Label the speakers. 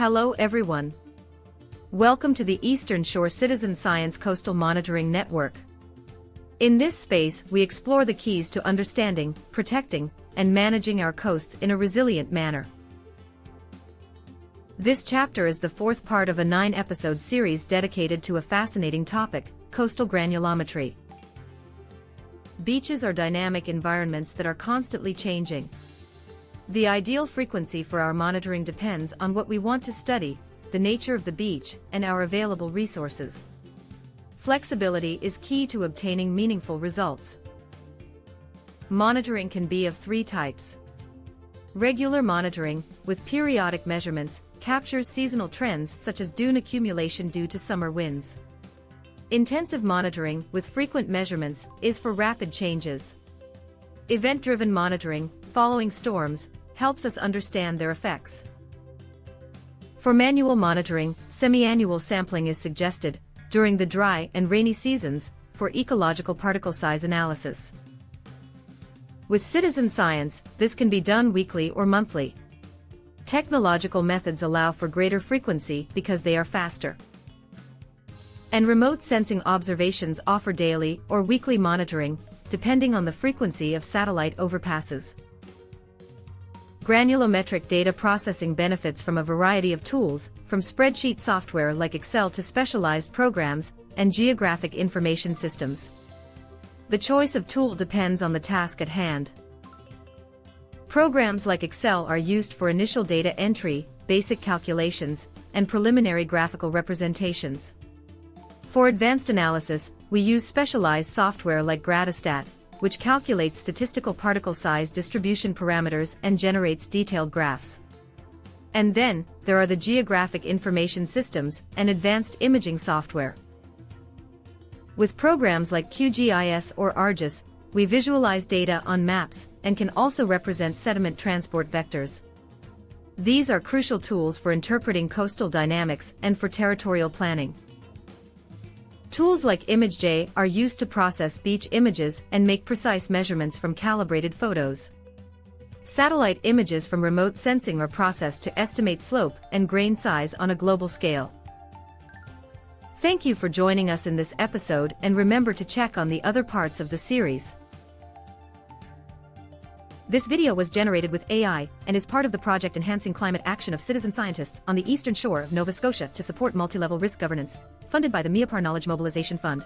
Speaker 1: Hello everyone. Welcome to the Eastern Shore Citizen Science Coastal Monitoring Network. In this space, we explore the keys to understanding, protecting, and managing our coasts in a resilient manner. This chapter is the fourth part of a 9-episode series dedicated to a fascinating topic, coastal granulometry. Beaches are dynamic environments that are constantly changing. The ideal frequency for our monitoring depends on what we want to study, the nature of the beach, and our available resources. Flexibility is key to obtaining meaningful results. Monitoring can be of three types. Regular monitoring, with periodic measurements, captures seasonal trends such as dune accumulation due to summer winds. Intensive monitoring, with frequent measurements, is for rapid changes. Event-driven monitoring, following storms, helps us understand their effects. For manual monitoring, semi-annual sampling is suggested, during the dry and rainy seasons, for ecological particle size analysis. With citizen science, this can be done weekly or monthly. Technological methods allow for greater frequency because they are faster. And remote sensing observations offer daily or weekly monitoring, depending on the frequency of satellite overpasses. Granulometric data processing benefits from a variety of tools, from spreadsheet software like Excel to specialized programs and geographic information systems. The choice of tool depends on the task at hand. Programs like Excel are used for initial data entry, basic calculations, and preliminary graphical representations. For advanced analysis, we use specialized software like Gratastat, which calculates statistical particle size distribution parameters and generates detailed graphs. And then, there are the geographic information systems and advanced imaging software. With programs like QGIS or ArcGIS, we visualize data on maps and can also represent sediment transport vectors. These are crucial tools for interpreting coastal dynamics and for territorial planning. Tools like ImageJ are used to process beach images and make precise measurements from calibrated photos. Satellite images from remote sensing are processed to estimate slope and grain size on a global scale. Thank you for joining us in this episode, and remember to check on the other parts of the series. This video was generated with AI and is part of the project Enhancing Climate Action of citizen scientists on the eastern shore of Nova Scotia to support multi-level risk governance, funded by the MEOPAR Knowledge Mobilization Fund.